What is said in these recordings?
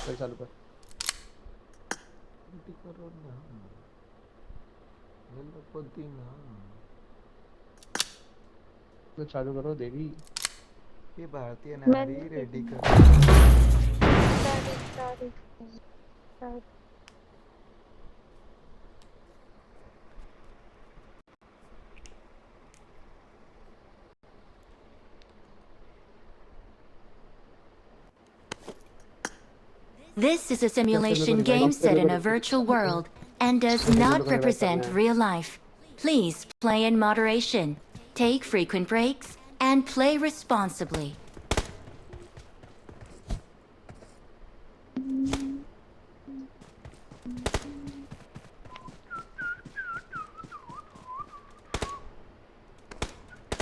चल चालू कर। ड्यूटी करो ना, मेरे को देना। तो चालू करो देवी। ये भारतीय नारी मैंने रेडी देखी। कर रही है। Start start. This is a जब से मेरे को simulation रिवाइव game करने set को in a virtual world and does मेरे not को रिवाइव करना represent है। real life. Please play in moderation, take frequent breaks, and play responsibly.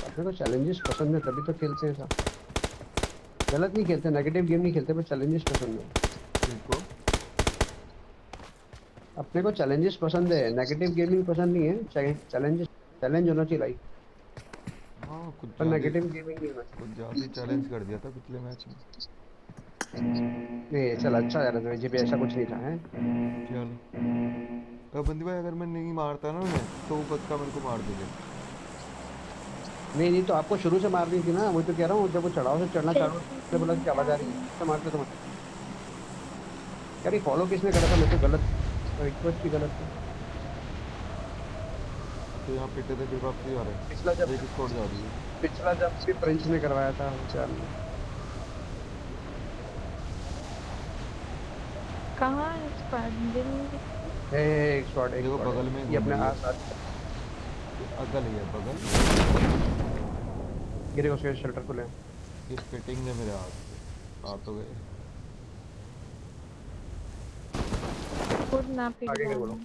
अपने को चैलेंजेस पसंद है तभी तो खेलते हैं सब। गलत नहीं खेलते, नेगेटिव गेम नहीं खेलते, पर चैलेंजेस पसंद है। किनको? अपने को चैलेंजेस पसंद है, नेगेटिव गेमिंग पसंद नहीं है। चैलेंजेस, चैलेंज होना चाहिए लाइफ, हाँ, पर नेगेटिव गेमिंग नहीं होना कुछ ज़्यादा चैलेंज कर दिया था पिछले मैच में। चाहिए। नहीं चल अच्छा यार, मुझे भी ऐसा कुछ नहीं था है। चलो अब बंदी भाई, अगर मैं नहीं मारता ना उन्हें तो वो पक्का मेरे को मार देगा। नहीं नहीं, तो आपको शुरू से मारनी थी ना, वही तो कह रहा हूँ। जब वो चढ़ाव से चढ़ना चालू तो बोला कि आवाज आ रही है तो मारते तो मत। यार ये फॉलो किसने करा था मेरे को? गलत रिक्वेस्ट भी गलत थी। तो यहाँ पिटे थे, फिर वापसी आ रहे हैं। पिछला जब एक स्कॉट जा रही है। पिछला जब भी फ्रेंच ने करवाया था चल। कहाँ है स्क्वाड? एक शॉट, एक देखो shot बगल है। में ये अपने घूम रही है। आस पास अगल ही है बगल। गिरे, उसके शेल्टर खुले। ये फिटिंग है मेरे हाथ से, आ तो गए। खुद ना पिट आगे गए वो जाना। लोग,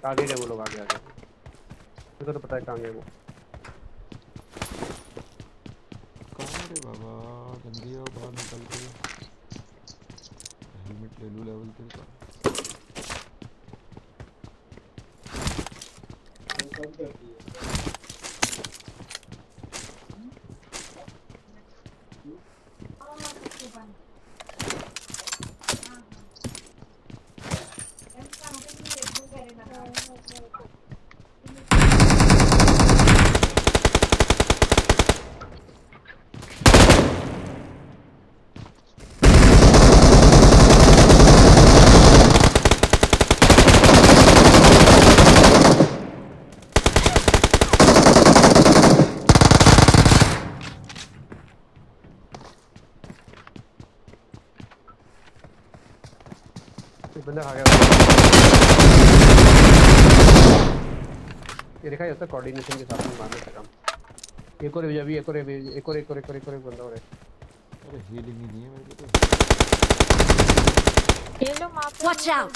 आगे गए वो लोग, आगे आगे। मुझे तो पता है कहाँ गए वो। कहाँ रे बाबा, जल्दी आओ बाहर निकल के। हेलमेट ले लूँ लेवल 3 का। ये बंदा आ गया। ये देखा जाता है कोऑर्डिनेशन के साथ में मारने का काम। एक और अभी एक और बंदा और है। अरे हीलिंग ही नहीं है मेरे को तो। ये लो माँ पे। Watch out!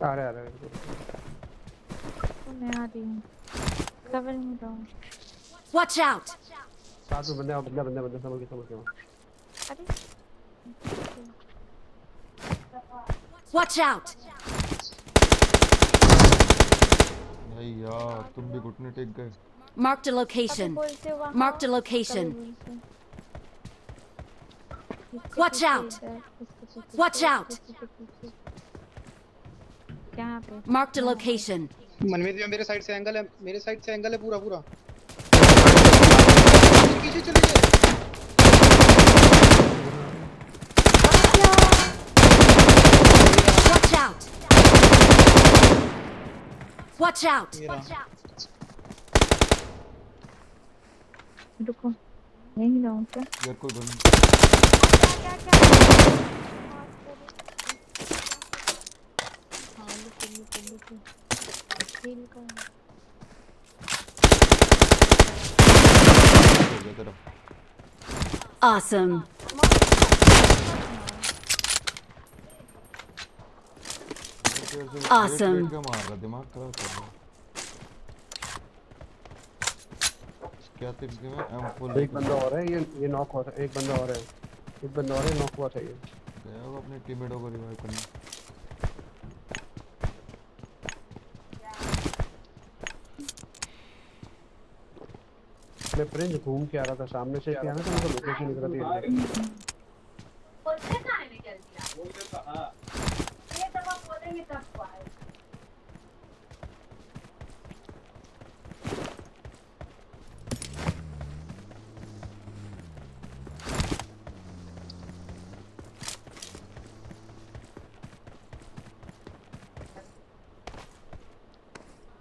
आ रहा है। मैं आ रही हूँ। कवर नहीं रहा हूँ। Watch out! साथ में बंदा बंदा बंदा बंदा समझ के वहाँ। अरे Watch out! नहीं यार, तुम भी घुटने टेक गए। Marked a location. बोलते वहाँ Marked a location. Watch out! Watch out! यहाँ पे Marked a location. मनमीत जी मेरे साइड से एंगल है, मेरे साइड से एंगल है पूरा पूरा। पीछे चले गए। Watch out! Watch out! रुको यहीं रहूँ क्या? यार कोई बंद। हो गया तेरा। Awesome. Awesome. वेट क्या मार रहा, दिमाग खराब कर रहा है। क्या टिप्स के मैं M4 एक बंदा और है, ये नॉक हुआ था। एक बंदा और है, एक बंदा और है, नॉक हुआ था ये। गया वो अपने टीममेटों को रिवाइव करने। मैं प्रिंस घूम के आ रहा था, सामने से आना था, मेरे को लोकेशन निकला था।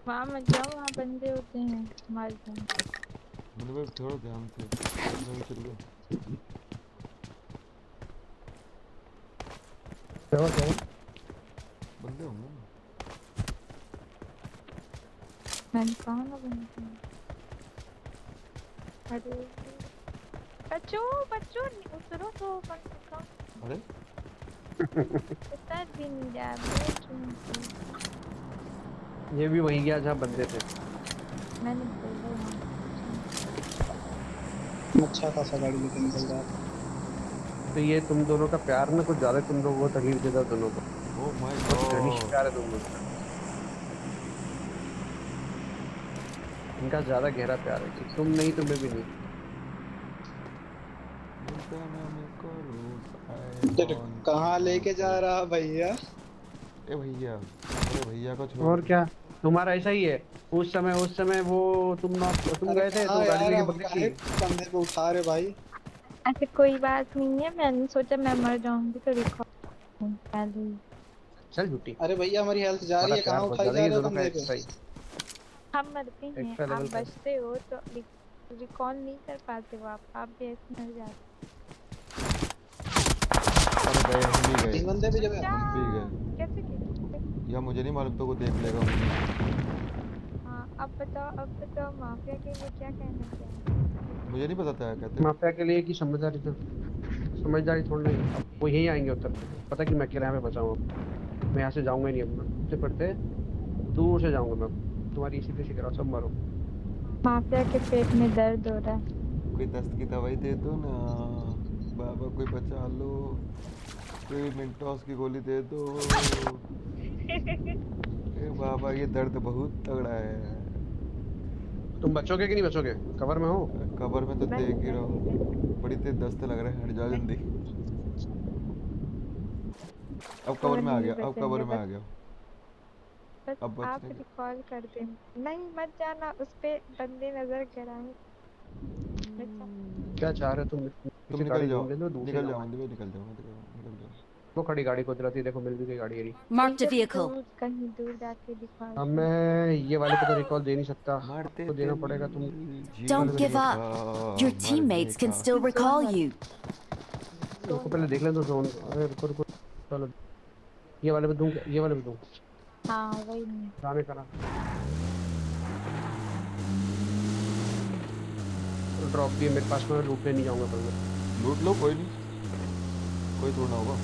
वहाँ मत जाओ, वहाँ बंदे होते हैं, मार देंगे। बंदे भाई थोड़ा ध्यान से, मैं भी चल गया। क्या बंदे होंगे। मैंने कहा ना बंदे हैं। अरे बच्चों बच्चों उतरो तो कम से कम। अरे उतर भी नहीं रहा ये भी वही गया जहाँ बंदे थे। मैंने बोला वहाँ। अच्छा खासा गाड़ी लेके निकल रहा है। तो ये तुम दोनों का प्यार ना कुछ ज्यादा तुम लोगों को तकलीफ देता दोनों को। ओह माय बहुत घनिष्ठ गॉड। प्यार है तुम लोगों का। इनका ज्यादा गहरा प्यार है कि तुम नहीं तुम्हें भी नहीं। तेरे कहाँ लेके जा रहा भैया? ए भैया, अरे भैया को छोड़ और दो। क्या तुम्हारा ऐसा ही है। उस समय वो तुम अरे गए थे, कहाँ तुम गाड़ी यार, लेके हम पकड़ी काहे थी। कंधे पे उठा रहे भाई? ऐसे कोई बात नहीं है, मैंने सोचा मैं मर जाऊंगी तो रिकॉर्ड पहले ही। चल झूठी। अरे भैया हमारी हेल्थ जा रही हमारा है, प्यार कहाँ बहुत उठाई ज्यादा, जा ये रहे हो दोनों का कंधे पे? एक्स्ट्रा ही हम मरते हैं, एक्स्ट्रा आप लेवल का। बचते हो तो रिकॉल नहीं कर पाते हो, आप भी ऐसे मर जाते अरे गए, हम भी गए, 3 बंदे भी जब हो। हम भी गए। कैसे कैसे? या मुझे नहीं मालूम, तो वो देख लेगा मुझे। हाँ अब बताओ माफिया के लिए क्या कहना चाहिए? मुझे नहीं पता था कहते। माफिया के लिए की समझदारी तो समझदारी थोड़ी नहीं। अब वो यही आएंगे उत्तर पे। पता कि मैं अकेला यहाँ पे फंसा हूँ। मैं यहाँ से जाऊंगा ही नहीं। अब मैं उससे पढ़ते दूर से जाऊंगा मैं। तुम्हारी इसी पीछे करा सब मारो। माफिया के पेट में दर्द हो रहा है। कोई दस्त की दवाई दे दो ना बाबा, कोई बचा लो, कोई मिंटोस की गोली दे दो। ए बाबा, ये दर्द बहुत तगड़ा है। तुम बचोगे कि नहीं बचोगे? कवर में हो? कबर में तो बस देख ही रहा हूँ, बस बड़ी तेज दस्त लग रहा है, हट जाओ जल्दी। अब कवर कवर में आ में गया, भी अब कवर बचेंगे, में आ बस गया। बस अब आप बचने का। रिकॉल कर दें। नहीं मत जाना, उस पे बंदे नजर गिराए। क्या चाह रहे हो तुम? तुम किसी गाड़ी निकल जाओ, ढूंढ ले दो, दूर से निकल जाओ जाऊंगा। मंदिर में, निकल जाओ, निकल जाओ। वो खड़ी गाड़ी को दिलाती, देखो मिल भी गई गाड़ी यही। Marked a vehicle. कहीं दूर जाके रिकॉल अब कर। मैं ये वाले पे तो रिकॉल दे नहीं सकता। मरते आपको देना दिल पड़ेगा। तुम Don't वाले पे give रिकॉल। up. Your मरने teammates can का। still recall you. रुको पहले देख लें तो जोन। अरे रुको रुको। चलो ये वाले पे दूं क्या? ये वाले पे दूं? हाँ वही नहीं। जाने करा ड्रॉप भी है मेरे पास में। लूटने नहीं जाऊंगा पहले। लूट लो, कोई नहीं, कोई तोड़ना होगा।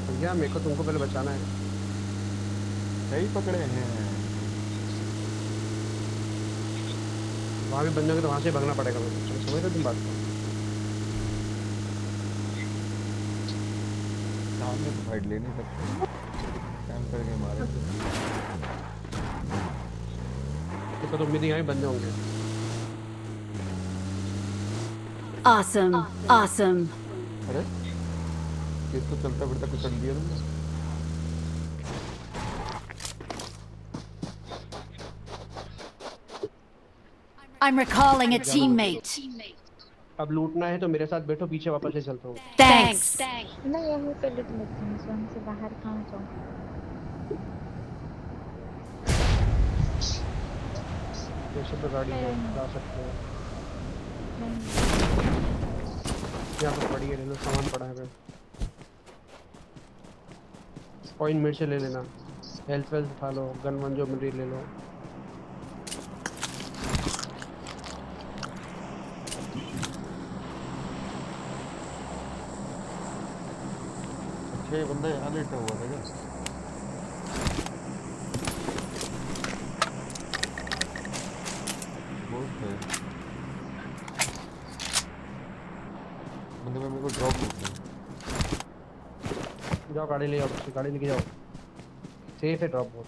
भैया मेरे को तुमको पहले बचाना है। सही पकड़े हैं। वहाँ भी बंदे होंगे तो वहाँ से भागना पड़ेगा मेरे को। समझ रहे हो तुम बात को? सामने तो फाइट ले नहीं सकते, कैंप करके मारे। देखो तो उम्मीद यहाँ बंदे होंगे। Awesome. Awesome. अरे किस तो चलता फिरता कुचल दिया तुमने। I'm recalling a teammate. अब लूटना है तो मेरे साथ बैठो, पीछे वापस से चलता हूँ। Thanks. मैं यहीं पे लिख लेती हूँ, जोन से बाहर कहाँ जाऊँ। जैसे तो गाड़ी है, जा सकते हैं। नहीं यहाँ पर पड़ी है, ले लो। सामान पड़ा है। कॉइन मेरे से ले लेना। हेल्थ वेल्थ उठा लो। गन वन जो मिल ले लो। अच्छा ये बंदा यहाँ लेटा हुआ था क्या? बहुत है बंदे में, मेरे को ड्रॉप मिलता है। जाओ गाड़ी ले जाओ, गाड़ी लेके जाओ। सेफ है ड्रॉप बहुत।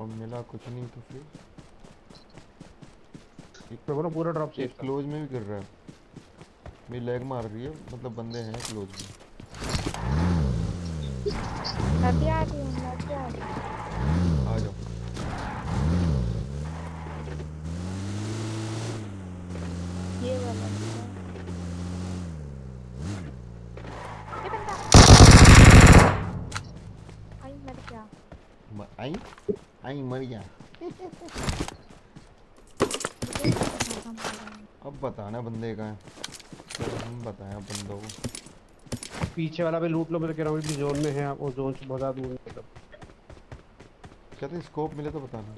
और मिला कुछ नहीं तो फिर मैं बोला पूरा ड्रॉप एक सेफ था। क्लोज में भी गिर रहा है। मेरी लेग मार रही है, मतलब बंदे हैं क्लोज में। मैं भी आ रही हूँ, मैं भी आ रही हूँ। आ जाओ। ये वाला है। ये बंदा आई मर गया। आई आई मर गया। मुझे नहीं पता था मर गया। अब बताना बंदे का है, तो हम बताया बंदों को। पीछे वाला भी लूट लो, मैं तो कह रहा हूँ इसी जोन में है आप, वो जोन से बहुत ज्यादा दूर नहीं, मतलब कहते हैं स्कोप मिले तो बताना।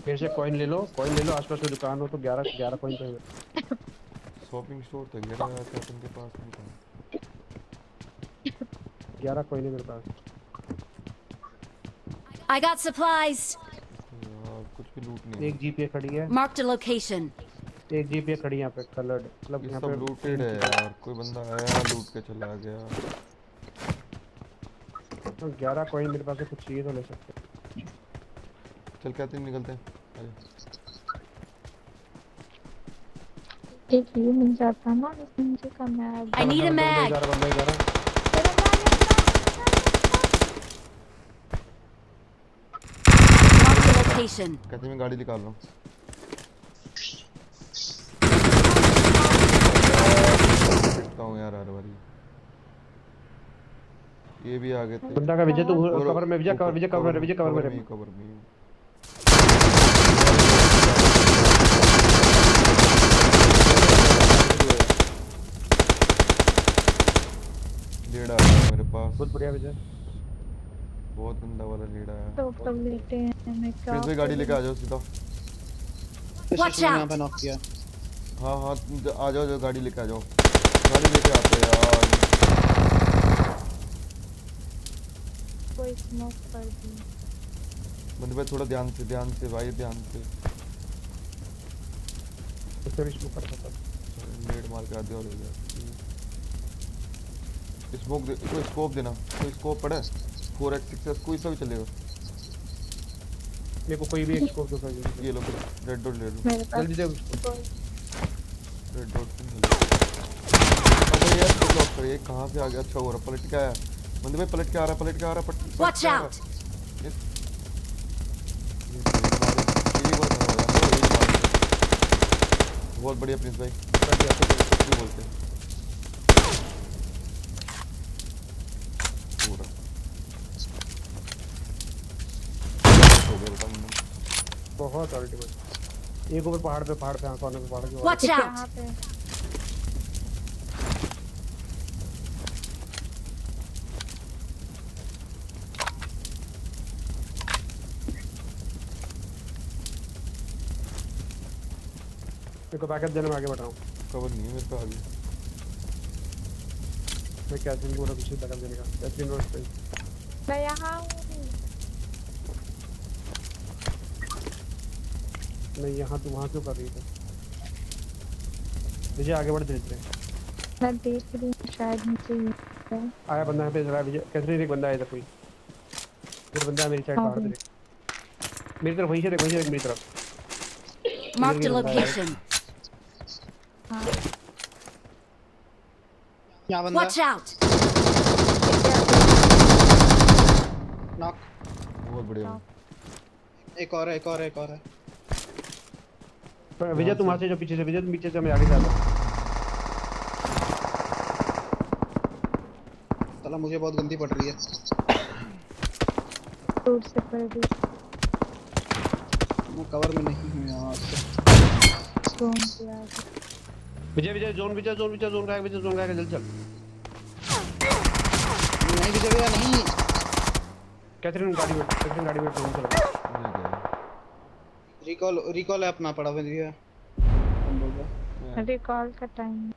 मेरे से कॉइन ले लो, कॉइन ले लो, आसपास कोई दुकान हो तो 11 कॉइन पे। शॉपिंग स्टोर तो गया था कैप्टन के पास नहीं था। 11 कॉइन है मेरे पास। I got supplies. यार कुछ भी लूट नहीं एक जीपीए खड़ी है, Marked a location. एक जीपीए खड़ी है यहाँ पे कलर्ड, मतलब ये यहाँ सब पे लूटेड है यार। कोई बंदा आया लूट के चला गया। 11 कॉइन मेरे पास है, कुछ चाहिए तो ले सकते हैं। चल कहते हैं निकलते हैं। अरे एक ये मिल जाता ना, इसमें मुझे कम है। I need a mag. बंदा जा रहा। Marked a location. कहते हैं मैं गाड़ी निकाल रहा हूँ। देखता हूँ यार हर बारी। ये भी आ गए थे। बंदा का विजय तू कवर में, विजय कवर, विजय कवर, विजय कवर में। कवर में लेड़ा है मेरे पास। बहुत बढ़िया विजय। बहुत गंदा वाला लेड़ा है। तो ऊपर लेटे हैं, मैं क्या प्रिंस भाई गाड़ी लेके आ जाओ सीधा। Watch यहाँ out. पे नॉक किया। हाँ हाँ आ जाओ, गाड़ी लेके आ जाओ। गाड़ी लेके आते हैं यार। कोई स्मोक कर दी। बंदे भाई थोड़ा ध्यान से भाई, ध्यान से। उससे भी शुरू कर सकता। नेट मार के आते और हो गया। स्मोक दे, कोई स्कोप देना, कोई स्कोप पड़ा है 4x 6x कोई सा भी चलेगा। मेरे को कोई भी एक्सपोर्ट दो सर। ये लो रेड डॉट ले लो। मेरे पास जल्दी दे उसको। रेड डॉट ले लो। अबे यार ब्लॉक कर, ये कहां से आ गया? अच्छा हो रहा, पलट के आया बंदे भाई, पलट के आ रहा, पलट के आ रहा। Watch out. बहुत बढ़िया प्रिंस भाई, बोलते हैं पूरा हो गया बेटा। बहुत अल्टीमेट। एक ऊपर पहाड़ पे हाँ, कॉर्नर पे पहाड़ के ऊपर। Watch out. यहाँ पे मेरे को बैकअप देने में आगे बढ़ रहा हूँ। कवर नहीं है मेरे पे आगे। मैं कैथरीन को बोला पीछे बैकअप देने का। कैथरीन रोड पे। मैं यहाँ हूँ। नहीं यहाँ तू वहाँ क्यों कर रही थी? विजय आगे बढ़ धीरे धीरे। मैं देख रही हूँ, शायद नीचे ही है। आया बंदा यहाँ पे जरा विजय। कैथरीन एक बंदा आया था कोई। एक बंदा है मेरी साइड बाहर से देख। मेरी तरफ वहीं से देख, वहीं से देख मेरी तरफ। Marked a location. हाँ यहाँ बंदा Watch out. नॉक। बहुत बढ़िया। एक और है, एक और है, एक और है। पर विजय तुम वहाँ से जो पीछे से, विजय तुम पीछे से, मैं आगे जाता हूँ। साला मुझे बहुत गंदी पड़ रही है। दूर से पड़ गई। मैं कवर में नहीं हूँ यार। जोन पे आ गई। विजय विजय जोन, विजय जोन, विजय जोन का है, विजय जोन का है, जल्दी चल। नहीं विजय भैया नहीं। कैथरीन गाड़ी में, कैथरीन गाड़ी में फोन चला। रिकॉल है अपना पड़ा हुआ भैया। बंद हो गया। रिकॉल का टाइम।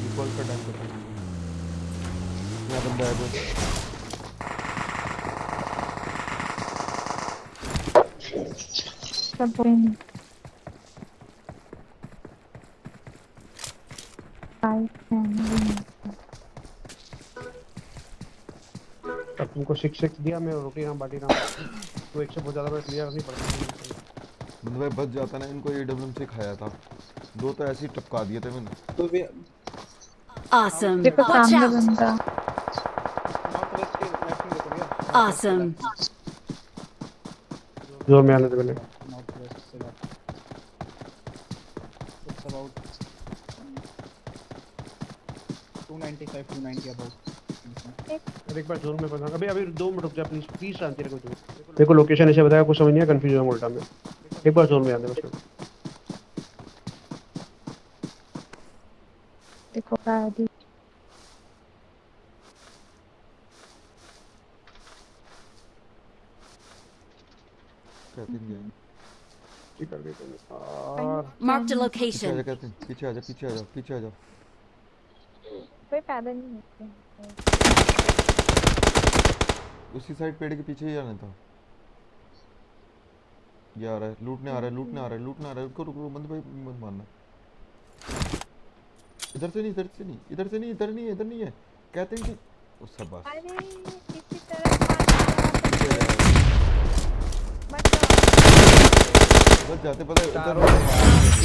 रिकॉल का टाइम पता नहीं। यहाँ बंदा है कोई। सब नहीं। अब तुमको 6-6 दिया, मैं रोटी नाम बाटी नाम तो 100 बहुत ज़्यादा मैं क्लियर नहीं पड़ता। बंदे भाई बच जाता ना, इनको AWM से खाया था, 2 तो ऐसे ही टपका दिए थे मैंने। तो भी Awesome. देखो Watch सामने out. बंदा। नॉर्थ वेस्ट के लेफ्ट में देखो भैया। Awesome. जोर में आने दे पहले। नॉर्थ वेस्ट से लेफ्ट। It's about 295 290 about. अरे एक बार जोर में फंसा। अभी 2 मिनट रुक जा प्लीज, प्लीज शांति रखो। जोर मेरे को लोकेशन ऐसे बताया, कुछ समझ नहीं आया, कंफ्यूज हुआ उल्टा में। एक बार जोर में आने बस। देखो गाड़ी। कहते नहीं है। ठीक कर दे तुम। और Marked a पीछे आ जा location. कहते हैं, पीछे आ जा, पीछे आ जा, पीछे आ जा। कोई पैदल नहीं होते। उसी साइड पेड़ के पीछे ही जाना था। ये आ रहा है, लूटने आ रहा है, लूटने आ रहा है, लूटने आ रहा है। रुको रुको बंदे भाई, मत मारना। इधर से नहीं, इधर से नहीं, इधर से नहीं, इधर नहीं है, इधर नहीं है। कहते हैं कि उस सब बस अरे किसी तरह बच जाते, पता है चारों उधर।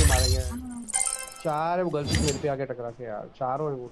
मारेंगे। 4 है वो गलती से मेरे पे आके टकरा के यार, चारों है वो।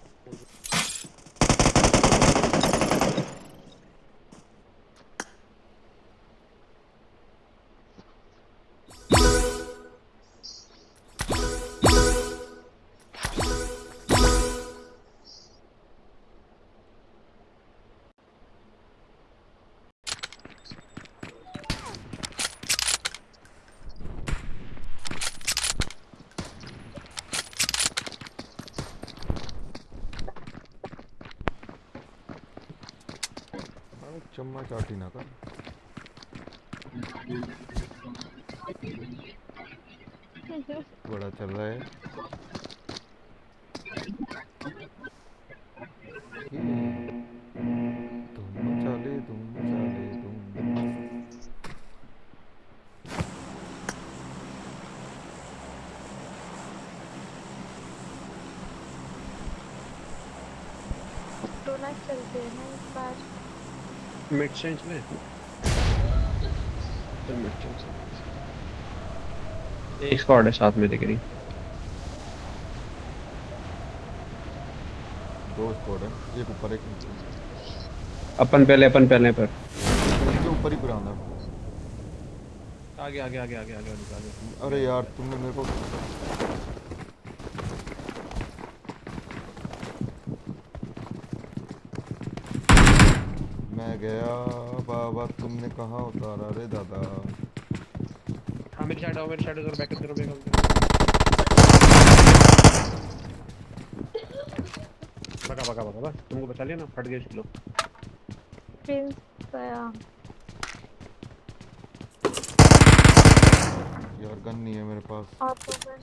चम्मा चाटी ना कर। बड़ा चल रहा है। तुम मचाले, तुम मचाले, तुम। दोनों चलते हैं ना इस बार। मिड चेंज में चल मिड चेंज एक स्क्वाड है साथ में, दिख रही 2 स्क्वाड है, एक ऊपर एक नीचे। अपन पहले पर इसके ऊपर ही पुराना है। आगे आगे आगे आगे आगे आगे। अरे यार तुमने मेरे को मैं गया बाबा, तुमने कहाँ उतारा रे दादा। हाँ मेरी साइड आओ, मेरी साइड उधर बैक करो, बैक भगा बस तुमको बचा लिया ना, फट गए लो। प्रिंस गया। यार गन नहीं है मेरे पास। Auto bus.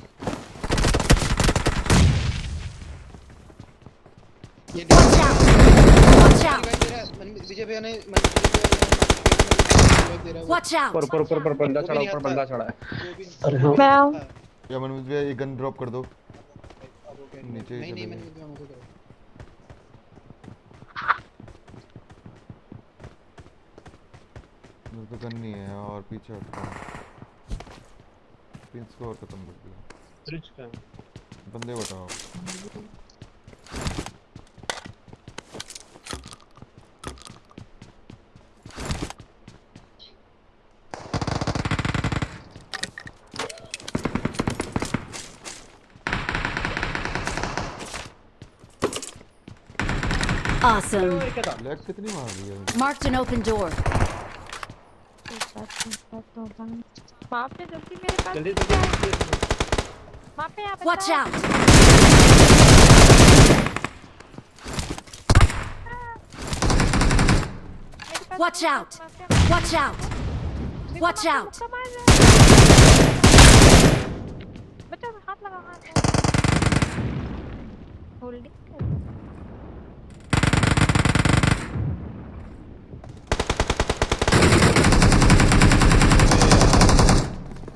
ये Watch out. Watch out. विजय भैया ने दे रहा है। Watch out. ऊपर बंदा चढ़ा, ऊपर बंदा चढ़ा है। अरे हाँ मैं आऊं? या मनोज भैया ये गन ड्रॉप कर दो नीचे ही नहीं चले मैंने गए। मुझे करो। मेरे तो गन नहीं है और पीछे हटता हूँ। पिंस को और खत्म कर दिया। ब्रिज का बंदे बताओ। Awesome. लैग कितनी मार रही है। Marked an open door. वहाँ पे जल्दी मेरे पास। जल्दी वहाँ पे आप Watch बताओ। out. मेरे पास Watch वहाँ out. पे- Watch out. देखो, Watch वहाँ पे out. मुक्का मार रहा है। बचा हाथ लगा, हाथ होल्डिंग कर।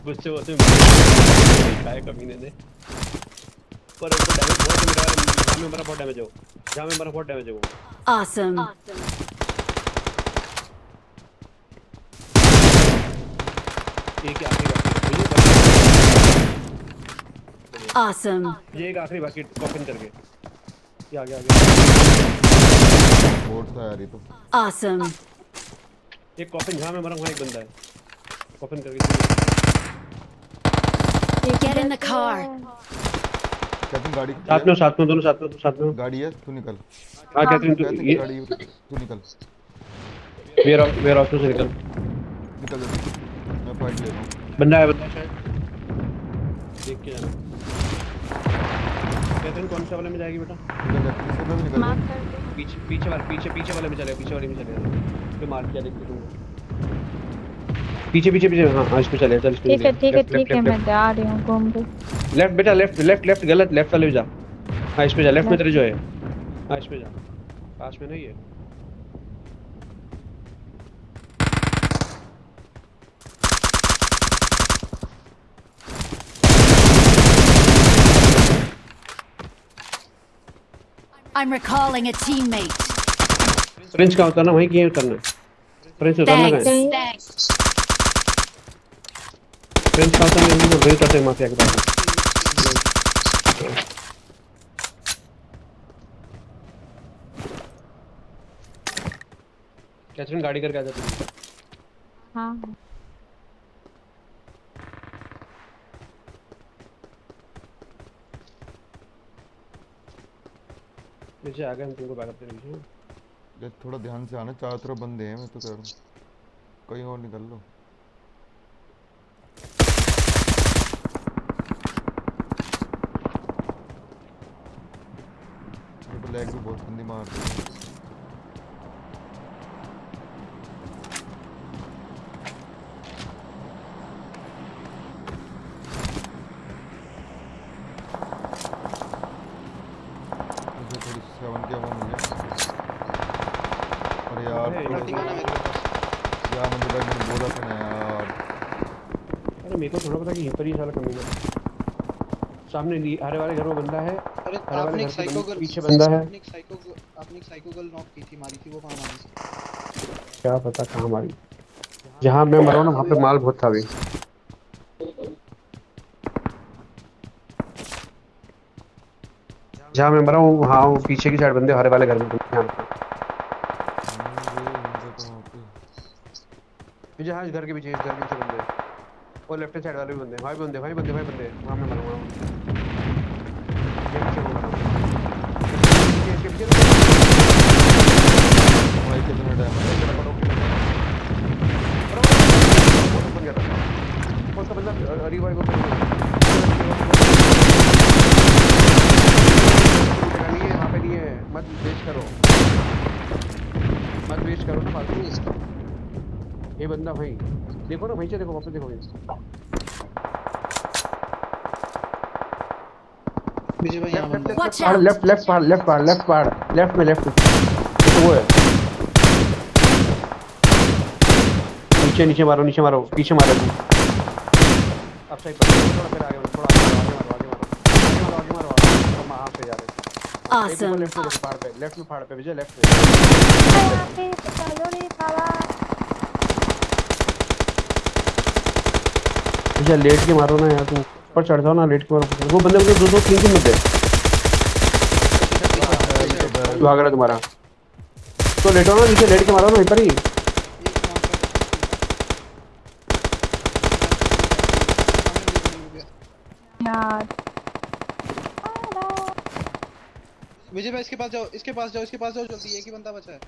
गुस्से होते हैं कमीने ने, पर उसको डैमेज बहुत मिला है। जहाँ में मेरा बहुत डैमेज हो, जहाँ में मेरा बहुत डैमेज हो। Awesome. एक ही आखिरी बाकी है Awesome. ये एक आखिरी बाकी कॉफिन करके ये आगे बोट था यार ये तो। Awesome. एक कॉफिन जहाँ मैं मरा वहाँ एक बंदा है कॉफिन करके Get in the car. Catherine गाड़ी साथ में दोनों साथ में गाड़ी है, तू निकल। हाँ कैथरीन कैथरीन की गाड़ी है, तू निकल वेयर हाउस से निकल निकल जल्दी, मैं फाइट ले रहा हूँ। बंदा है शायद देख के जाना कैथरीन कौन सा वाले में जाएगी बेटा निकल इससे भी निकल माफ कर दो। पीछे वाले में चले पीछे वाले में चले तो मार किया देखते तुम पीछे हाँ इस पे चले चल इस पे ठीक है मैं जा रही हूँ घूम के। लेफ्ट बेटा लेफ्ट गलत लेफ्ट वाले में जा हाँ इस पे जा लेफ्ट में तेरे जो है हाँ इस पे जा पास में नहीं है I'm recalling a teammate. French का उतरना वहीं किए उतरना फ्रेंच उतरना है Thanks. फ्रेंच का उतरना नहीं तो वहीं उतरते हैं माफिया के पास कैथरीन गाड़ी करके आ जाती है हाँ नीचे आ गए हम तुमको बैकअप देने नीचे देख थोड़ा ध्यान से आना, चारों तरफ बंदे हैं, मैं तो कह रहा हूँ कहीं और निकल लो। मेरे को लैग भी बहुत गंदी मार रही है। मुझे थोड़ी 7 के 1 मिल गया। अरे यार Ultimate है मेरे पास। यार मुझे भाई मैंने बोला था ना यार। अरे मेरे को थोड़ा पता कि यहीं पर ही साला कमीना सामने हरे वाले घर में बंदा है अरे हरे वाले आपने एक घर के साइको गर्ल पीछे बंदा है आपने एक साइको गर्ल नॉक की थी, मारी थी, वो कहाँ मारी थी? क्या पता कहाँ मारी जहाँ मैं मरा हूँ ना वहाँ पे माल बहुत था अभी जहाँ मैं मरा हूँ हाँ वो पीछे की साइड बंदे हरे वाले घर में ध्यान रखो। पीछे हाँ इस घर के पीछे बंदे और लेफ्ट साइड वाले भी बंदे भाई बंदे वहाँ मैं मरा हूँ ये पीछे वो मरा हूँ। इसके पीछे भाई कितना टाइम उसका बंदा रिवाइव नहीं है वहाँ पे नहीं है मत वेस्ट करो ना फालतू ये बंदा भाई देखो ना वहीं से देखो वापस देखो विजय भाई यहाँ बंदा है। Watch out. लेफ्ट में वो है नीचे मारो पीछे मारो तुम अब सही पर थोड़ा फिर आगे मारो वहाँ से जा रहे Awesome. लेफ्ट में पहाड़ पे विजय लेफ्ट में विजय लेट के मारो ना यार तुम ऊपर चढ़ जाओ ना लेट के मारो वो बंदे मुझे 2-3 मत दे भाग रहा तुम्हारा तो लेटो ना नीचे लेट के मारो ना वहीं पर ही यार विजय भाई इसके पास जाओ जल्दी, एक ही बंदा बचा है।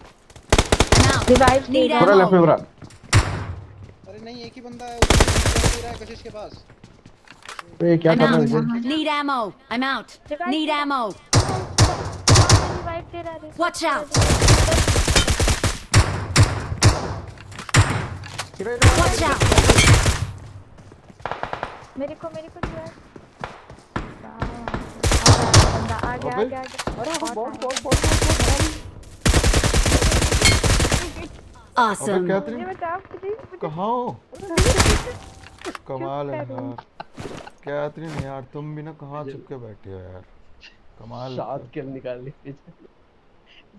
रिवाइव Need पूरा लेफ्ट में ammo. पूरा अरे नहीं, एक ही बंदा है, उसको दे रहा है कशिश के पास। ये क्या I'm कर रहा है out. Vijay Need ammo. I'm out. Need ammo. Revive दे रहा है Watch out. Watch out. मेरे को रिवाइव बंदा आ गया अरे बहुत Awesome. कैथरीन मुझे बचाओ प्लीज कहाँ हो? कमाल है यार कैथरीन यार, तुम भी ना कहाँ छुप के बैठे हो यार, कमाल। 7 किल निकाल ली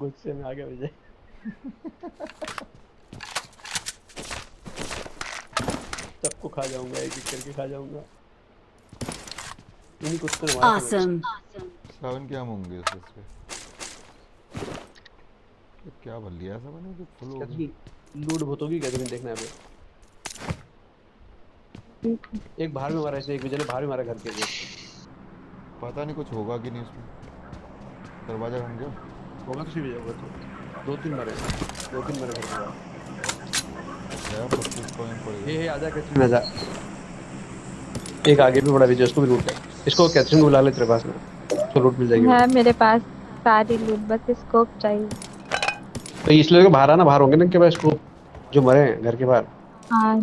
गुस्से में आ गया विजय सबको खा जाऊंगा, एक एक करके खा जाऊंगा। इन्हीं कुछ तो मारा था Awesome. 7 क्या होंगे इस पे? ये क्या भर लिया ऐसा मैंने जो फुल हो गया? कैथरीन, लूट बहुत होगी कैथरीन, देखना है अभी। एक बाहर में मारा इसे, एक विजय ने बाहर में मारा घर के लिए। पता नहीं कुछ होगा कि नहीं इसमें। दरवाजा बन गया। होगा तो विजय होगा तो। दो तीन मारे घर के बाहर। क्या 25 पॉइंट पड़ गया। ये आजा कैथरीन आजा। एक आगे भी बड़ा विजय, उसको भी लूट ले। इसको कैथरीन को बुला ले तेरे पास में, उसको लूट मिल जाएगी। है मेरे पास सारी लूट, बस स्कोप चाहिए। तो इसलिए को बाहर आना, बाहर होंगे ना के पास इसको जो मरे हैं घर के बाहर। हाँ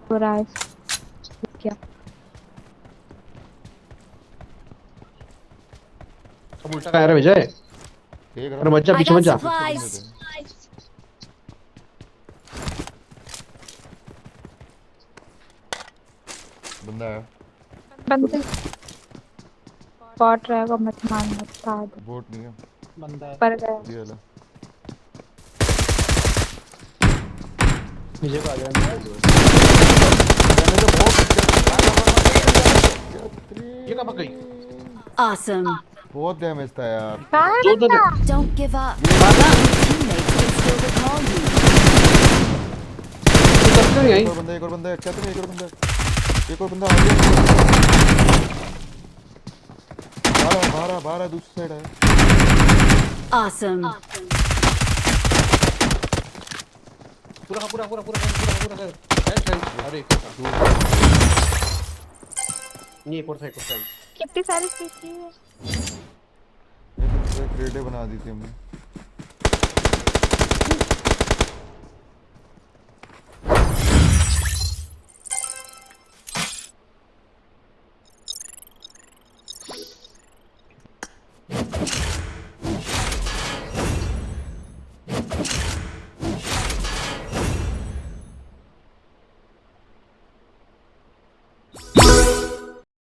पूरा क्या अब उल्टा कह रहा है विजय। एक अरे मत जा, I पीछे मत got जा। supplies. बंदा है। बंदे स्पॉट रहेगा, मत मारना था बोट नहीं है। बंदा है। पर गया। ये वाला। विजय को आ गया ये कब गई? Awesome. बहुत डैमेज था यार। दो दो Don't give up. Your teammates can still recall you. नहीं आई। एक और बंदा है। क्या तुम एक और बंदा आ गया। बाहर है दूसरी साइड है। Awesome. पूरा कर। अरे नहीं, एक और था। कितनी सारी चीजें हैं। ये तो क्रेटे बना दी थी हमने।